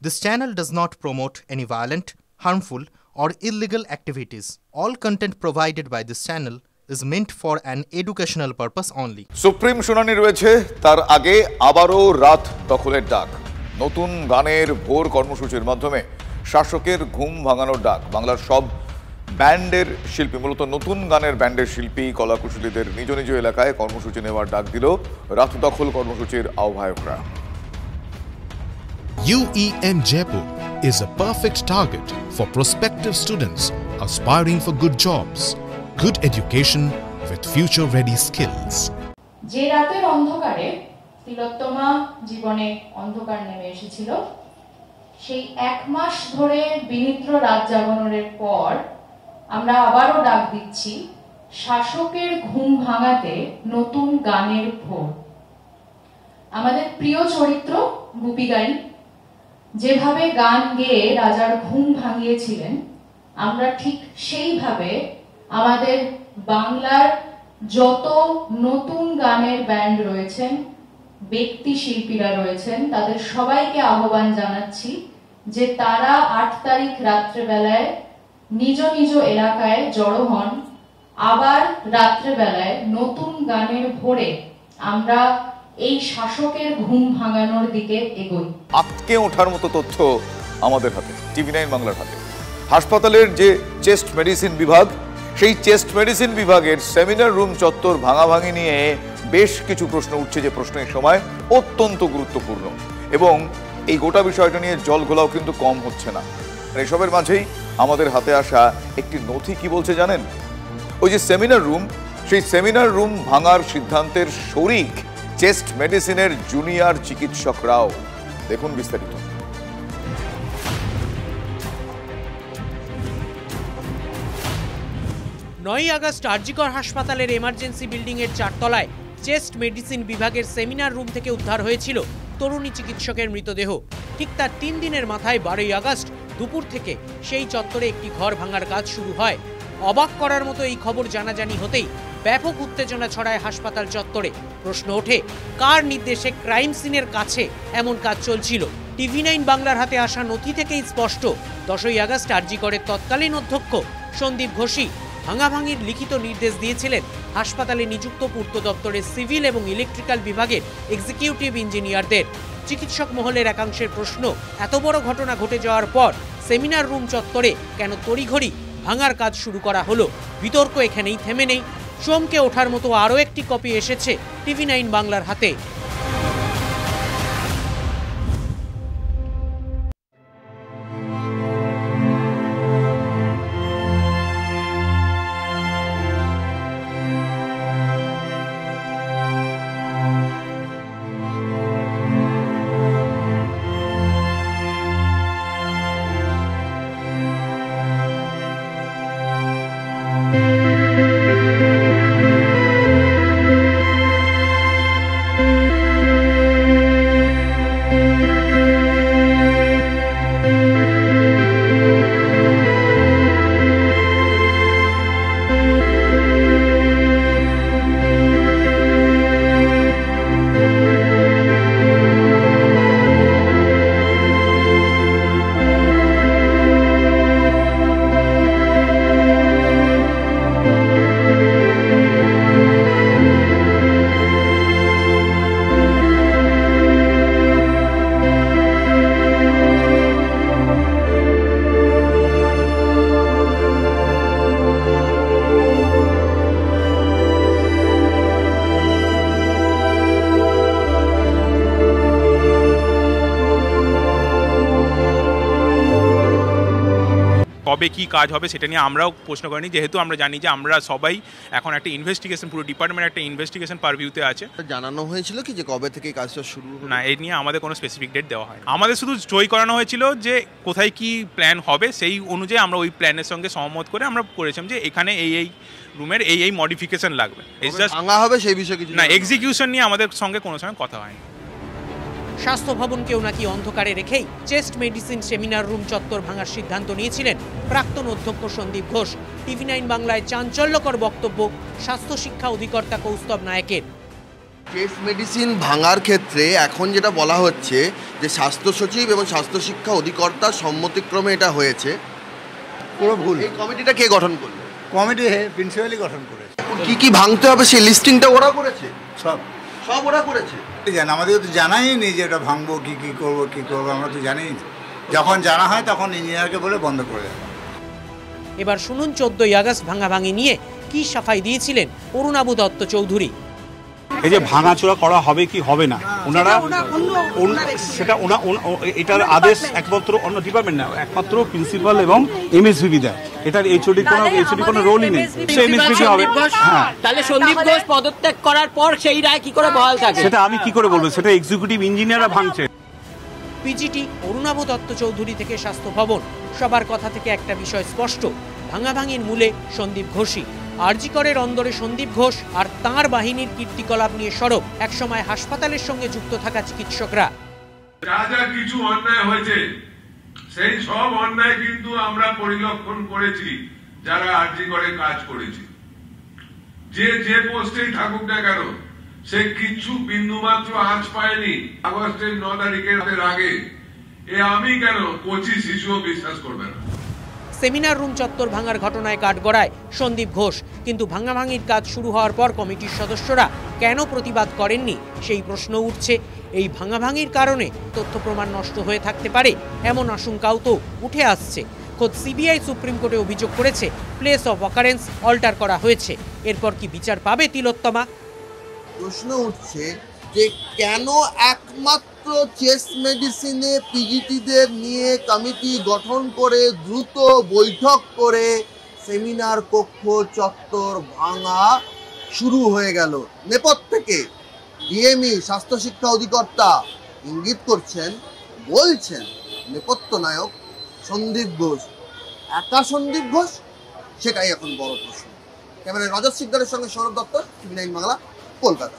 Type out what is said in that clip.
This channel does not promote any violent, harmful, or illegal activities. All content provided by this channel is meant for an educational purpose only. Supreme শুনানি রয়েছে, তার আগে আবারও রাত দখলের ডাক। নতুন গানের ভোর কর্মসূচির মাধ্যমে শাসকের ঘুম ভাঙানোর ডাক। বাংলার সব ব্যান্ডের শিল্পী, মূলত নতুন গানের ব্যান্ডের শিল্পী কলাকুশলীদের নিজ নিজ এলাকায় কর্মসূচি নেওয়ার ডাক দিল রাত দখল কর্মসূচির আহ্বায়করা। UEM Jaipur is a perfect target for prospective students aspiring for good jobs, good education with future-ready skills. যে রাতের অন্ধকারে তিলোত্তমা জীবনে অন্ধকার নেমে এসেছিল, সেই এক মাস ধরে বিনিদ্র রাত জাগরণের পর আমরা আবারও ডাক দিচ্ছি শাসকের ঘুম ভাঙাতে নতুন গানের ভোর। আমাদের প্রিয় চরিত্র গুপি গাইন যেভাবে গান গেয়ে রাজার ঘুম ভাঙিয়েছিলেন, আমরা ঠিক সেইভাবে আমাদের বাংলার যত নতুন গানের ব্যান্ড রয়েছেন, ব্যক্তি শিল্পীরা রয়েছেন, তাদের সবাইকে আহ্বান জানাচ্ছি যে তারা 8 তারিখ রাত্রেবেলায় নিজ নিজ এলাকায় জড়ো হন। আবার রাত্রেবেলায় নতুন গানের ভোরে আমরা এই শাসকের ঘুম ভাঙানোর দিকে এগোই। আটকে ওঠার মতো তথ্য আমাদের হাতে, TV9 বাংলার হাতে। হাসপাতালের যে চেস্ট মেডিসিন বিভাগ, সেই চেস্ট মেডিসিন বিভাগের সেমিনার রুম চত্বর ভাঙাভাঙি নিয়ে বেশ কিছু প্রশ্ন উঠছে, যে প্রশ্ন এই সময় অত্যন্ত গুরুত্বপূর্ণ, এবং এই গোটা বিষয়টা নিয়ে জল ঘোলাও কিন্তু কম হচ্ছে না। এসবের মাঝেই আমাদের হাতে আসা একটি নথি কি বলছে জানেন? ওই যে সেমিনার রুম, সেই সেমিনার রুম ভাঙার সিদ্ধান্তের শরিক চেস্ট মেডিসিনের জুনিয়র চিকিৎসকরাও। দেখুন বিস্তারিত। 9 আগস্ট আরজিকর হাসপাতালের এমার্জেন্সি বিল্ডিং এর 4 তলায় চেস্ট মেডিসিন বিভাগের সেমিনার রুম থেকে উদ্ধার হয়েছিল তরুণী চিকিৎসকের মৃতদেহ। ঠিক তার 3 দিনের মাথায় 12 আগস্ট দুপুর থেকে সেই চত্বরে একটি ঘর ভাঙার কাজ শুরু হয়। অবাক করার মতো এই খবর জানাজানি হতেই ব্যাপক উত্তেজনা ছড়ায় হাসপাতাল চত্বরে। প্রশ্ন ওঠে, কার নির্দেশে ক্রাইম সিনের কাছে এমন কাজ চলছিল? TV9 বাংলার হাতে আসা নথি থেকেই স্পষ্ট, 10 আগস্ট আরজিকরের তৎকালীন অধ্যক্ষ সন্দীপ ঘোষই ভাঙাভাঙির লিখিত নির্দেশ দিয়েছিলেন হাসপাতালে নিযুক্ত পূর্ত দপ্তরের সিভিল এবং ইলেকট্রিক্যাল বিভাগের এক্সিকিউটিভ ইঞ্জিনিয়ারদের। চিকিৎসক মহলের একাংশের প্রশ্ন, এত বড় ঘটনা ঘটে যাওয়ার পর সেমিনার রুম চত্বরে কেন তড়িঘড়ি ভাঙার কাজ শুরু করা হলো? বিতর্ক এখানেই থেমে নেই। চমকে ওঠার মতো আরও একটি কপি এসেছে TV9 বাংলার হাতে। কবে কি কাজ হবে সেটা নিয়ে আমরাও প্রশ্ন করিনি, যেহেতু আমরা জানি যে আমরা সবাই এখন একটা ইনভেস্টিগেশন, পুরো ডিপার্টমেন্ট একটা ইনভেস্টিগেশন পারভিউতে আছে। জানানো হয়েছিল কি যে কবে থেকে কাজটা শুরু হবে? না, এই নিয়ে আমাদের কোনো স্পেসিফিক ডেট দেওয়া হয়। আমাদের শুধু সই করানো হয়েছিল যে কোথায় কি প্ল্যান হবে, সেই অনুযায়ী আমরা ওই প্ল্যানের সঙ্গে সহমত করে আমরা করেছিলাম যে এখানে এই রুমের এই মডিফিকেশন লাগবে। ভাঙা হবে সেই বিষয়ে কিছু না, এক্সিকিউশন নিয়ে আমাদের সঙ্গে কোনো সময় কথা হয়নি। স্বাস্থ্য ভবনকেও নাকি অন্ধকারে রেখেই চেস্ট মেডিসিন সেমিনার রুম চত্বর ভাঙার সিদ্ধান্ত নিয়েছিলেন প্রাক্তন অধ্যক্ষ সন্দীপ ঘোষ। TV9 বাংলায় চাঞ্চল্যকর বক্তব্য স্বাস্থ্য শিক্ষা অধিকর্তা কৌস্তব নায়েকের। চেস্ট মেডিসিন ভাঙার ক্ষেত্রে এখন যেটা বলা হচ্ছে যে স্বাস্থ্য সচিব এবং স্বাস্থ্য শিক্ষা অধিকর্তার সম্মতিক্রমে এটা হয়েছে, পুরো ভুল। এই কমিটিটা কে গঠন করলো? কমিটি প্রিন্সিপালই গঠন করেছে। কি কি ভাঙতে হবে সেই লিস্টিংটা ওরা করেছে? সব ওরা করেছে। আমাদের তো জানাই নেই যে এটা ভাঙবো কি করবো আমরা তো জানিই না। যখন জানা হয় তখন ইঞ্জিনিয়ারকে বলে বন্ধ করে দেয়। এবার শুনুন 14ই আগস্ট ভাঙাভাঙি নিয়ে কি সাফাই দিয়েছিলেন অরুণাভ দত্ত চৌধুরী। এই যে ভাঙাচোরা করা হবে কি হবে না, ওনারা সেটা এটার আদেশ একমাত্র অন্য ডিপার্টমেন্ট না, একমাত্র প্রিন্সিপাল এবং এমএসভিপি দেয়। এটার এইচওডি কোনো রোলই নেই, সে এমএসভিপি হবে। হ্যাঁ, তাহলে সন্দীপ ঘোষ পদত্যাগ করার পর সেই রায় কি করে বহাল থাকে সেটা আমি কি করে বলবো, সেটা এক্সিকিউটিভ ইঞ্জিনিয়াররা ভাঙছে। পিজিটি অরুণাভ দত্ত চৌধুরী থেকে স্বাস্থ্য ভবন, সবার কথা থেকে একটা বিষয় স্পষ্ট, ভাঙাভাঙির মূলে সন্দীপ ঘোষই। আরজি করের অন্দরে সন্দীপ ঘোষ আর তাঁর বাহিনীর কীর্তিকলাপ নিয়ে সরব একসময় হাসপাতালের সঙ্গে যুক্ত থাকা চিকিৎসকরা। যা যা কিছু অন্যায় হয়েছে সেই সব অন্যায় কিন্তু আমরা পরিলক্ষণ করেছি যারা আরজি করে কাজ করেছি। যে পোস্টেই থাকুক না কেন, সে কিছু বিন্দুমাত্র আঁচ পায়নি আগস্টের 9 তারিখের আগে। আমি কেন, কোচি শিশুও বিশ্বাস করবে না। সেমিনার রুম চত্বর ভাঙার ঘটনায় কাঠগড়ায় সন্দীপ ঘোষ, কিন্তু ভাঙাভাঙির কাজ শুরু হওয়ার পর কমিটির সদস্যরা কেন প্রতিবাদ করেননি সেই প্রশ্ন উঠছে। এই ভাঙাভাঙির কারণে তথ্য প্রমাণ নষ্ট হয়ে থাকতে পারে এমন আশঙ্কাও তো উঠে আসছে। খোদ সিবিআই সুপ্রিম কোর্টে অভিযোগ করেছে প্লেস অফ অকারেন্স অল্টার করা হয়েছে। এরপর কি বিচার পাবে তিলোত্তমা? প্রশ্ন উঠছে যে কেন একমাত্র চেস্ট মেডিসিনে পিজিটিদের নিয়ে কমিটি গঠন করে দ্রুত বৈঠক করে সেমিনার কক্ষ চত্বর ভাঙা শুরু হয়ে গেল। নেপথ্য থেকে ডিএমই স্বাস্থ্য শিক্ষা অধিকর্তা ইঙ্গিত করছেন, বলছেন নেপথ্য নায়ক সন্দীপ ঘোষ। একা সন্দীপ ঘোষ, সেটাই এখন বড় প্রশ্ন। ক্যামেরায় রজত সিকদারের সঙ্গে সৌরভ দত্ত, টিভি9 বাংলা, কলকাতা।